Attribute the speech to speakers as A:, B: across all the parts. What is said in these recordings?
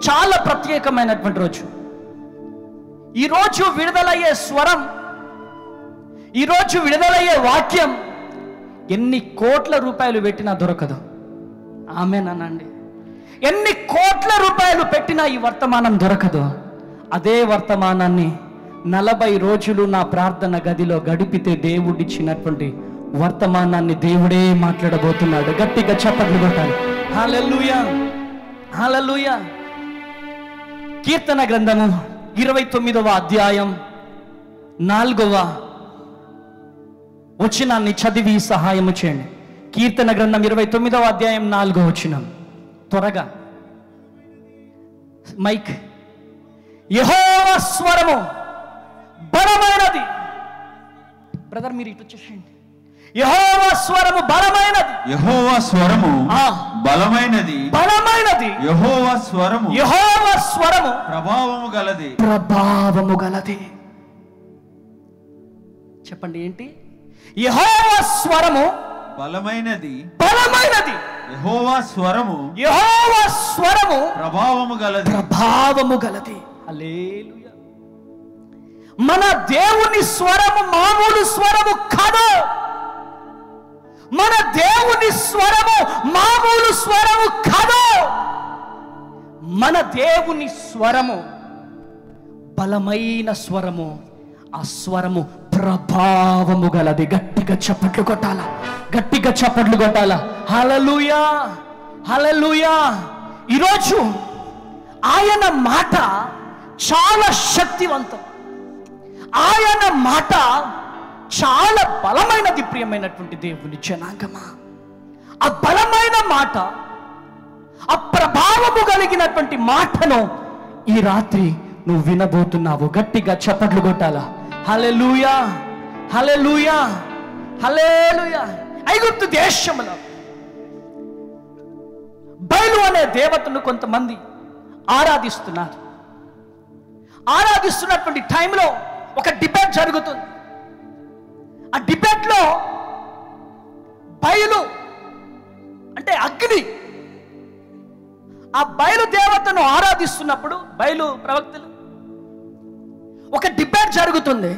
A: చాలా ప్రత్యేకమైనటువంటి రోజు. ఈరోజు విడుదలయ్యే స్వరం, ఈరోజు విడుదలయ్యే వాక్యం ఎన్ని కోట్ల రూపాయలు పెట్టినా దొరకదు. ఆమేనండి. ఎన్ని కోట్ల రూపాయలు పెట్టినా ఈ వర్తమానం దొరకదు. అదే వర్తమానాన్ని 40 రోజులు నా ప్రార్థన గదిలో గడిపితే దేవుడిచ్చినటువంటి వర్తమానాన్ని దేవుడే మాట్లాడబోతున్నాడు. గట్టిగా చప్పట్లు కొట్టాలి. హల్లెలూయా, హల్లెలూయా. కీర్తన గ్రంథము 29వ అధ్యాయం 4వ వచనాన్ని చదివి సహాయము చేయండి. కీర్తన గ్రంథం 29వ అధ్యాయం 4వ వచనం. త్వరగా మైక్. యెహోవా స్వరము బలమైనది. బ్రదర్ మీరు ఇటు వచ్చేసేయండి. యెహోవా స్వరము బలమైనది.
B: యెహోవా స్వరము బలమైనది.
A: బలమైనది.
B: యెహోవా స్వరము,
A: యెహోవా స్వరము
B: ప్రభావము గలది.
A: ప్రభావము గలది. చెప్పండి ఏంటి? యెహోవా స్వరము
B: బలమైనది.
A: బలమైనది.
B: యెహోవా స్వరము,
A: యెహోవా స్వరము
B: ప్రభావము గలది.
A: ప్రభావము గలది. హల్లెలూయా. మన దేవుని స్వరము మామూలు స్వరము కాదు. మన దేవుని స్వరము మామూలు స్వరము కాదు. మన దేవుని స్వరము బలమైన స్వరము. ఆ స్వరము ప్రభావము గలది. గట్టిగా చప్పట్లు కొట్టాల, గట్టిగా చప్పట్లు కొట్టాల. హల్లెలూయా, హల్లెలూయా. ఈరోజు ఆయన మాట చాలా శక్తివంతం. ఆయన మాట చాలా బలమైనది. ప్రియమైనటువంటి దేవుని జనాంగమా, ఆ బలమైన మాట, ఆ ప్రభావము కలిగినటువంటి మాటను ఈ రాత్రి నువ్వు వినబోతున్నావు. గట్టిగా చప్పట్లు కొట్టాలా. హల్లెలూయా, హల్లెలూయా, హల్లెలూయా. ఐగుప్తు దేశంలో బయలు అనే దేవతను కొంతమంది ఆరాధిస్తున్నారు. ఆరాధిస్తున్నటువంటి టైంలో ఒక డిబేట్ జరుగుతుంది. ఆ డిబేట్లో బయలు అంటే అగ్ని, ఆ బయలు దేవతను ఆరాధిస్తున్నప్పుడు బయలు ప్రవక్తలు ఒక డిబేట్ జరుగుతుంది.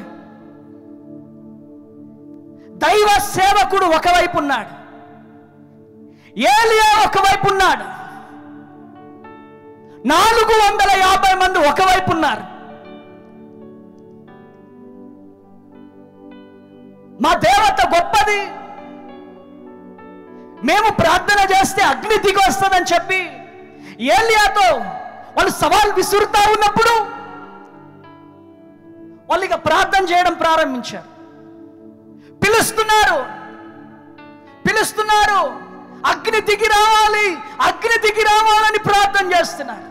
A: దైవ సేవకుడు ఒకవైపు ఉన్నాడు, ఏలియా ఒకవైపు ఉన్నాడు, 450 మంది ఒకవైపు ఉన్నారు. మా దేవత గొప్పది, మేము ప్రార్థన చేస్తే అగ్ని దిగి వస్తుందని చెప్పి ఏలియాతో వాళ్ళు సవాల్ విసురుతా ఉన్నప్పుడు వాళ్ళు ఇక ప్రార్థన చేయడం ప్రారంభించారు. పిలుస్తున్నారు, అగ్ని దిగి రావాలి, అగ్ని దిగి రావాలని ప్రార్థన చేస్తున్నారు.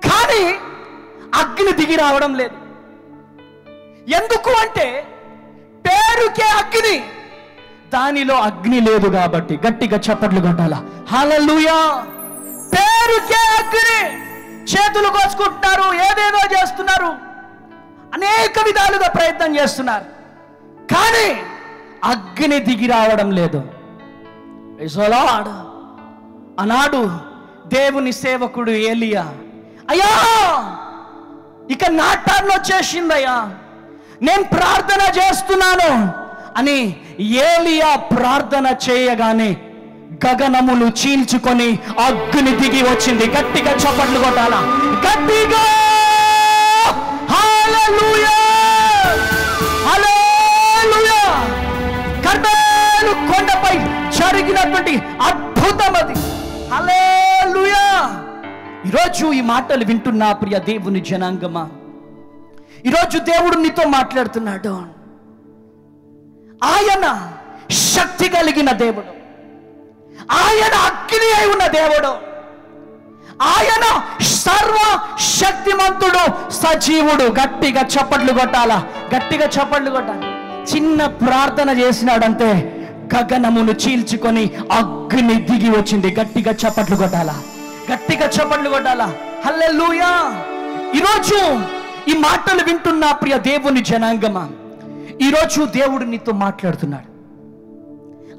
A: కానీ అగ్ని దిగి రావడం లేదు. ఎందుకు అంటే పేరుకే అగ్ని, దానిలో అగ్ని లేదు కాబట్టి. గట్టిగా చప్పట్లు కొట్టాలా. హల్లెలూయా. పేరుకే అగ్ని. చేతులు కోసుకుంటున్నారు, ఏదేదో చేస్తున్నారు, అనేక విధాలుగా ప్రయత్నం చేస్తున్నారు, కానీ అగ్ని దిగి రావడం లేదు. అన్నాడు దేవుని సేవకుడు ఏలియా, అయ్యా ఇక నా టర్న్ వచ్చేసిందయ్యా, నేను ప్రార్థన చేస్తున్నాను అని ఏలియా ప్రార్థన చేయగానే గగనములు చీల్చుకొని అగ్ని దిగి వచ్చింది. గట్టిగా చప్పట్లు కొట్టాలా, గట్టిగా. హల్లెలూయా, హల్లెలూయా. కర్మేలు కొండపై జరిగినటువంటి అద్భుతం అది. హల్లెలూయా. ఈరోజు ఈ మాటలు వింటున్నా ప్రియ దేవుని జనాంగమా, ఈరోజు దేవుడు నీతో మాట్లాడుతున్నాడు. ఆయన శక్తి కలిగిన దేవుడు, ఆయన అగ్ని అయి ఉన్న దేవుడు, ఆయన సర్వ శక్తిమంతుడు, సజీవుడు. గట్టిగా చప్పట్లు కొట్టాలా, గట్టిగా చప్పట్లు కొట్టాలి. చిన్న ప్రార్థన చేసినాడంటే గగనమును చీల్చుకొని అగ్ని దిగి వచ్చింది. గట్టిగా చప్పట్లు కొట్టాలా, గట్టిగా చప్పట్లు కొట్టాలా. హల్లెలూయా. ఈరోజు ఈ మాటలు వింటున్న ప్రియ దేవుని జనాంగమా, ఈరోజు దేవుడు నీతో మాట్లాడుతున్నాడు.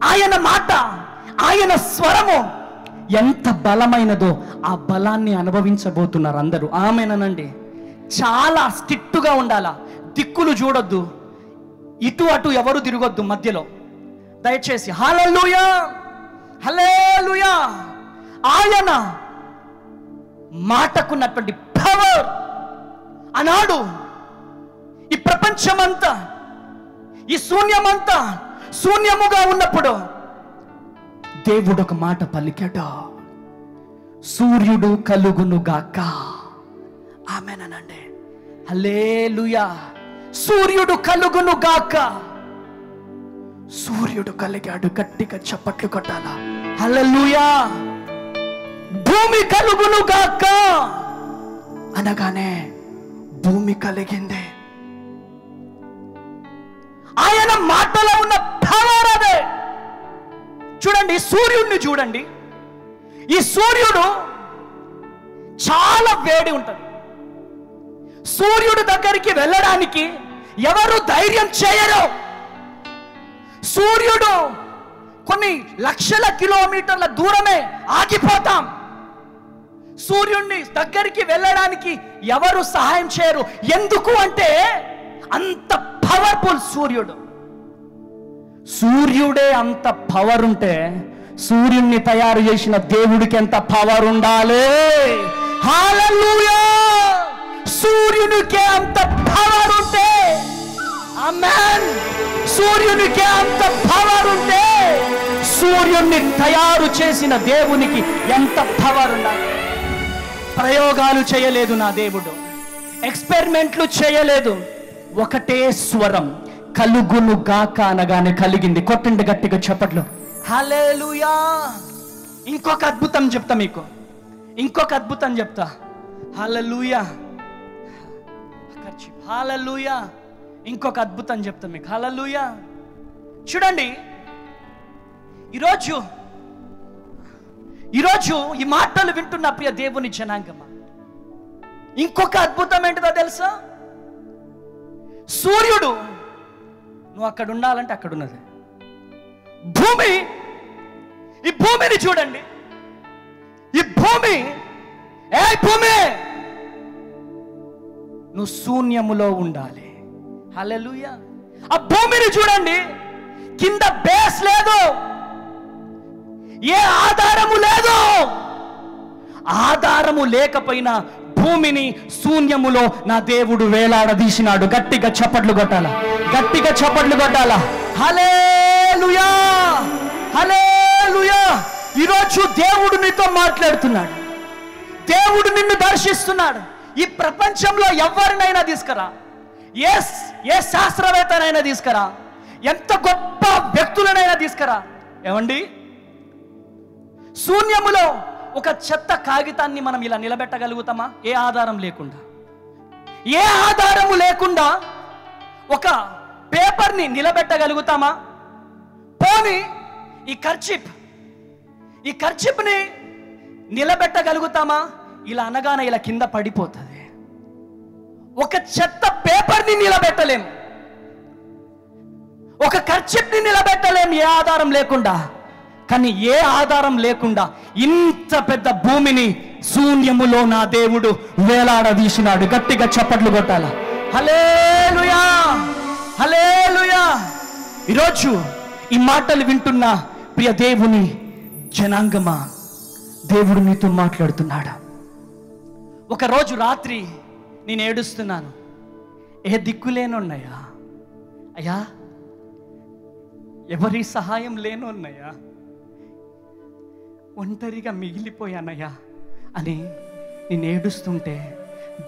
A: ఆయన మాట, ఆయన స్వరము ఎంత బలమైనదో ఆ బలాన్ని అనుభవించబోతున్నారు అందరూ. ఆమేనండి. చాలా స్ట్రిక్ట్గా ఉండాలా, దిక్కులు చూడొద్దు, ఇటు అటు ఎవరు తిరగొద్దు మధ్యలో దయచేసి. హల్లెలూయా, హల్లెలూయా. ఆయన మాటకున్నటువంటి పవర్ అన్నాడు. ఈ ప్రపంచమంతా, ఈ శూన్యమంతా శూన్యముగా ఉన్నప్పుడు దేవుడు ఒక మాట పలికాడు, సూర్యుడు కలుగును గాక. ఆమేనండి. హల్లెలూయా. సూర్యుడు కలుగును గాక. సూర్యుడు కలిగాడు. గట్టిగా చప్పట్లు కొట్టాలా. హల్లెలూయా. భూమి కలుగును గాక అనగానే భూమి కలిగింది. ఆయన మాటలో ఉన్న పవర్ అదే. చూడండి, సూర్యుడిని చూడండి. ఈ సూర్యుడు చాలా వేడి ఉంటుంది. సూర్యుడు దగ్గరికి వెళ్ళడానికి ఎవరు ధైర్యం చేయరు. సూర్యుడు కొన్ని లక్షల కిలోమీటర్ల దూరమే ఆగిపోతాం. సూర్యుడిని దగ్గరికి వెళ్ళడానికి ఎవరు సహాయం చేయరు. ఎందుకు అంటే అంత పవర్ఫుల్ సూర్యుడు. సూర్యుడే అంత పవర్ ఉంటే సూర్యుడిని తయారు చేసిన దేవుడికి ఎంత పవర్ ఉండాలి. హల్లెలూయా. సూర్యునికి అంత పవర్ ఉంటే, ఆమేన్, సూర్యునికి అంత పవర్ ఉంటే సూర్యుడిని తయారు చేసిన దేవునికి ఎంత పవర్ ఉండాలి. ప్రయోగాలు చేయలేదు నా దేవుడు, ఎక్స్పెరిమెంట్లు చేయలేదు. ఒకటే స్వరం, కలుగును గాక అనగానే కలిగింది. కొట్టండి గట్టిగా చప్పట్లు. హల్లెలూయా. ఇంకొక అద్భుతం చెప్తా మీకు, ఇంకొక అద్భుతం చెప్తా. హల్లెలూయా. హల్లెలూయా. ఇంకొక అద్భుతం చెప్తా మీకు. హల్లెలూయా. చూడండి, ఈరోజు ఈ మాటలు వింటున్న ప్రియ దేవుని జనాంగమా, ఇంకొక అద్భుతం ఏంటిదో తెలుసా? సూర్యుడు నువ్వు అక్కడ ఉండాలంటే అక్కడ ఉన్నది. భూమి, ఈ భూమిని చూడండి. ఈ భూమి, ఏ భూమి, నువ్వు శూన్యములో ఉండాలి. హల్లెలూయా. ఆ భూమిని చూడండి, కింద బేస్ లేదు, ఏ ఆధారము లేదు. ఆధారము లేకపోయినా భూమిని శూన్యములో నా దేవుడు వేలాడదీసినాడు. గట్టిగా చప్పట్లు కొట్టాలా, గట్టిగా చప్పట్లు కొట్టాలా. హల్లెలూయా, హల్లెలూయా. ఈరోజు దేవుడు నీతో మాట్లాడుతున్నాడు. దేవుడు నిన్ను దర్శిస్తున్నాడు. ఈ ప్రపంచంలో ఎవరినైనా తీసుకురా, ఏ శాస్త్రవేత్తనైనా తీసుకురా, ఎంత గొప్ప వ్యక్తులనైనా తీసుకురా. ఏమండి, శూన్యములో ఒక చెత్త కాగితాన్ని మనం ఇలా నిలబెట్టగలుగుతామా? ఏ ఆధారం లేకుండా, ఏ ఆధారము లేకుండా ఒక పేపర్ని నిలబెట్టగలుగుతామా? పోనీ ఈ కర్చిప్ని నిలబెట్టగలుగుతామా? ఇలా అనగానే ఇలా కింద పడిపోతుంది. ఒక చెత్త పేపర్ని నిలబెట్టలేము, ఒక కర్చిప్ని నిలబెట్టలేము ఏ ఆధారం లేకుండా. కానీ ఏ ఆధారం లేకుండా ఇంత పెద్ద భూమిని శూన్యములో నా దేవుడు వేలాడదీసినాడు. గట్టిగా చప్పట్లు కొట్టాల. హల్లెలూయా, హల్లెలూయా. ఈరోజు ఈ మాటలు వింటున్న ప్రియ దేవుని జనాంగమా, దేవుడు నీతో మాట్లాడుతున్నాడు. ఒకరోజు రాత్రి నేను ఏడుస్తున్నాను. ఏ దిక్కులేనున్నాయా అయ్యా, ఎవరి సహాయం లేనున్నాయా, ఒంటరిగా మిగిలిపోయానయ్యా అని నేను ఏడుస్తుంటే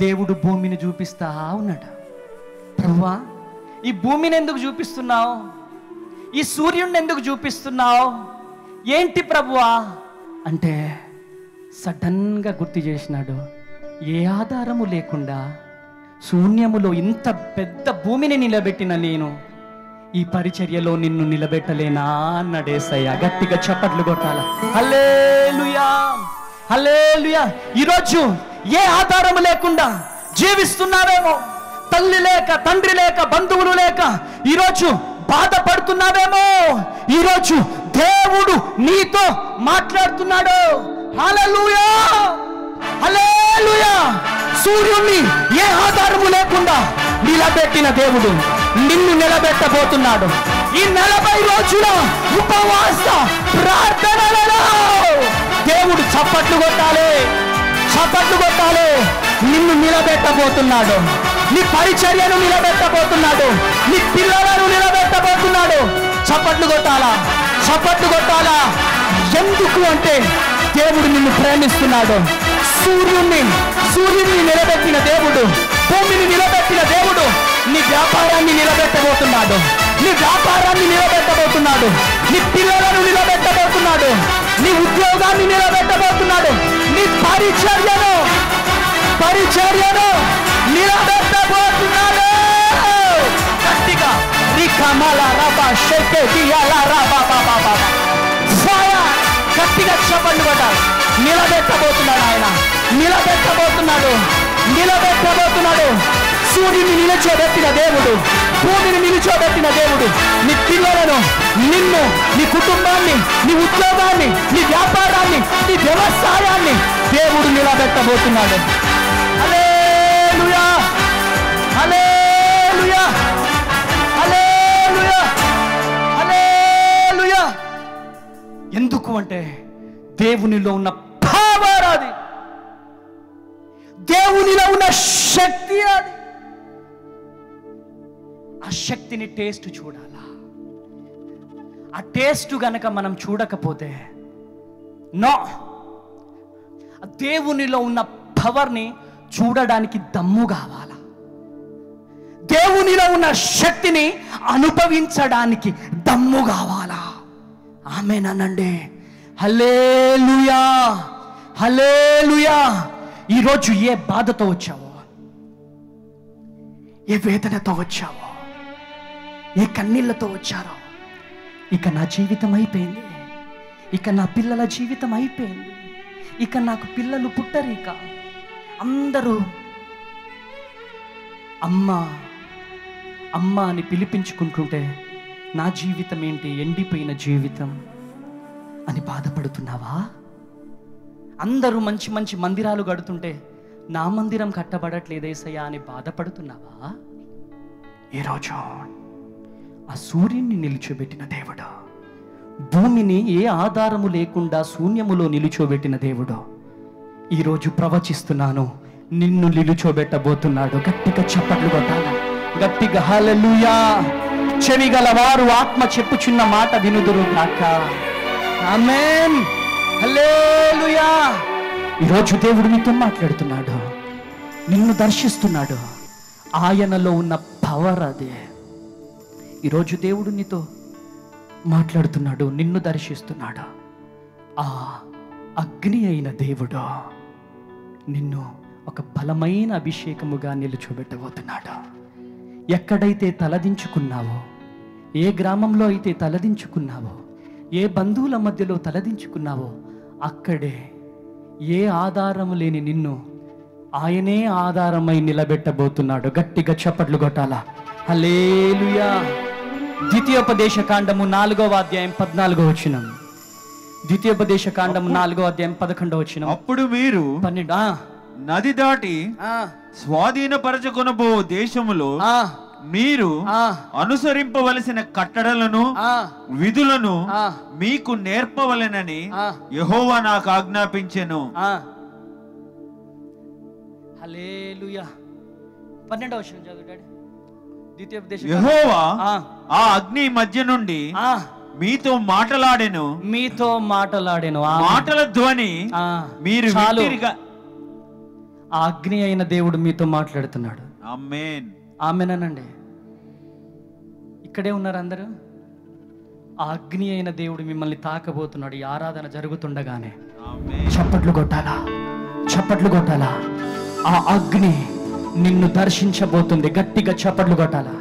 A: దేవుడు భూమిని చూపిస్తా ఉన్నాడు. ప్రభువా, ఈ భూమిని ఎందుకు చూపిస్తున్నావు? ఈ సూర్యుడిని ఎందుకు చూపిస్తున్నావు? ఏంటి ప్రభువా అంటే సడన్గా గుర్తు చేసినాడు. ఏ ఆధారము లేకుండా శూన్యములో ఇంత పెద్ద భూమిని నిలబెట్టిన నేను ఈ పరిచర్యలో నిన్ను నిలబెట్టలేనా అన్నాడు యేసయ్య. గట్టిగా చప్పట్లు కొట్టాల. హల్లెలూయా, హల్లెలూయా. ఈరోజు ఏ ఆధారము లేకుండా జీవిస్తున్నావేమో, తల్లి లేక, తండ్రి లేక, బంధువులు లేక ఈరోజు బాధపడుతున్నావేమో. ఈరోజు దేవుడు నీతో మాట్లాడుతున్నాడు. హల్లెలూయా, హల్లెలూయా. సూర్యుణ్ణి ఏ ఆధారము లేకుండా నిలబెట్టిన దేవుడు నిన్ను నిలబెట్టబోతున్నాడు. ఈ 40 రోజుల ఉపవాస ప్రార్థనలలో దేవుడు చప్పట్లు కొట్టాలి, చప్పట్లు కొట్టాలి. నిన్ను నిలబెట్టబోతున్నాడు, నీ పరిచర్యను నిలబెట్టబోతున్నాడు, నీ పిల్లలను నిలబెట్టబోతున్నాడు. చప్పట్లు కొట్టాలా, చప్పట్లు కొట్టాలా. ఎందుకు అంటే దేవుడు నిన్ను ప్రేమిస్తున్నాడు. సూర్యుడిని నిలబెట్టిన దేవుడు, భూమిని నిలబెట్టిన దేవుడు నీ వ్యాపారాన్ని నిలబెట్టబోతున్నాడు, నీ వ్యాపారాన్ని నిలబెట్టబోతున్నాడు, నీ పిల్లలను నిలబెట్టబోతున్నాడు, నీ ఉద్యోగాన్ని నిలబెట్టబోతున్నాడు, నీ పరిచర్యను నిలబెట్టబోతున్నాడు. గట్టిగా గట్టిగా చెప్పండి కొట్టాలి. నిలబెట్టబోతున్నాడు ఆయన, నిలబెట్టబోతున్నాడు, నిలబెట్టబోతున్నాడు. సూర్యుని నిలిచోబెట్టిన దేవుడు, భూమిని నిలిచోబెట్టిన దేవుడు నీ పిల్లలను, నిన్ను, నీ కుటుంబాన్ని, నీ ఉద్యోగాన్ని, నీ వ్యాపారాన్ని, నీ వ్యవసాయాన్ని దేవుడు నిలబెట్టబోతున్నాడు. హల్లెలూయా, హల్లెలూయా, హల్లెలూయా, హల్లెలూయా. ఎందుకు అంటే దేవునిలో ఉన్న పవర్ అది, దేవునిలో ఉన్న శక్తి అది. ఆ శక్తిని టేస్ట్ చూడాలా. ఆ టేస్ట్ గనక మనం చూడకపోతే నో, దేవునిలో ఉన్న పవర్ని చూడడానికి దమ్ము కావాలా, దేవునిలో ఉన్న శక్తిని అనుభవించడానికి దమ్ము కావాలా. ఆమేనండి. హల్లెలూయా, హల్లెలూయా. ఈరోజు ఏ బాధతో వచ్చావో, ఏ వేదనతో వచ్చావో, ఏ కన్నీళ్లతో వచ్చారో, ఇక నా జీవితం అయిపోయింది, ఇక నా పిల్లల జీవితం అయిపోయింది, ఇక నాకు పిల్లలు పుట్టరిక, అందరూ అమ్మా అమ్మ అని పిలిపించుకుంటుంటే నా జీవితం ఏంటి, ఎండిపోయిన జీవితం అని బాధపడుతున్నావా? అందరూ మంచి మంచి మందిరాలు కడుతుంటే నా మందిరం కట్టబడట్లేదేసయ్యా అని బాధపడుతున్నావా? ఈరోజు ఆ సూర్యుని నిలిచోబెట్టిన దేవుడు, భూమిని ఏ ఆధారము లేకుండా శూన్యములో నిలిచోబెట్టిన దేవుడు ఈరోజు ప్రవచిస్తున్నాను, నిన్ను నిలుచోబెట్టబోతున్నాడు. గట్టిగా చప్పట్లు కొట్టాలి, గట్టిగా హల్లెలూయా. చెవి గలవారు ఆత్మ చెప్పుచున్న మాట వినుదురు గాక. ఆమేన్, హల్లెలూయా. ఈరోజు దేవుడు నీతో మాట్లాడుతున్నాడు, నిన్ను దర్శిస్తున్నాడు. ఆయనలో ఉన్న పవర్ అదే. ఈరోజు దేవుడు నీతో మాట్లాడుతున్నాడు, నిన్ను దర్శిస్తున్నాడు. ఆ అగ్ని అయిన దేవుడు నిన్ను ఒక బలమైన అభిషేకముగా నిలుచోబెట్టబోతున్నాడు. ఎక్కడైతే తలదించుకున్నావో, ఏ గ్రామంలో అయితే తలదించుకున్నావో, ఏ బంధువుల మధ్యలో తలదించుకున్నావో, అక్కడే ఏ ఆధారము లేని నిన్ను ఆయనే ఆధారమై నిలబెట్టబోతున్నాడు. గట్టిగా చప్పట్లు కొట్టాలా, హల్లెలూయా. ద్వితీయోపదేశ కాండము 4వ అధ్యాయం 14వ వచనం. ద్వితీయోపదేశ కాండము 4వ అధ్యాయం 11వ వచనం.
B: అప్పుడు మీరు
A: 12
B: నది దాటి స్వాధీనపరచుకొనబో దేశములో మీరు అనుసరింపవలసిన కట్టడలను విధులను మీకు నేర్పవలెనని యెహోవా నాకు ఆజ్ఞాపించెను.
A: హల్లెలూయా. 12వ వచనం చదువుతాడు.
B: యెహోవా ఆ అగ్ని మధ్య నుండి మీతో మాటలాడెను,
A: మీతో మాటలాడెను.
B: మాటల ధ్వని మీరు వింటిరిగా.
A: ఆ అగ్ని అయిన దేవుడు మీతో మాట్లాడుతున్నాడు.
B: ఆమేన్,
A: ఆమేనండి. ఇక్కడే ఉన్నారు అందరూ. ఆ అగ్ని అయిన దేవుడు మిమ్మల్ని తాకబోతున్నాడు. ఈ ఆరాధన జరుగుతుండగానే చప్పట్లు కొట్టాలా, చప్పట్లు కొట్టాలా. ఆ అగ్ని నిన్ను దర్శించబోతుంది. గట్టిగా చప్పట్లు కొట్టాలా.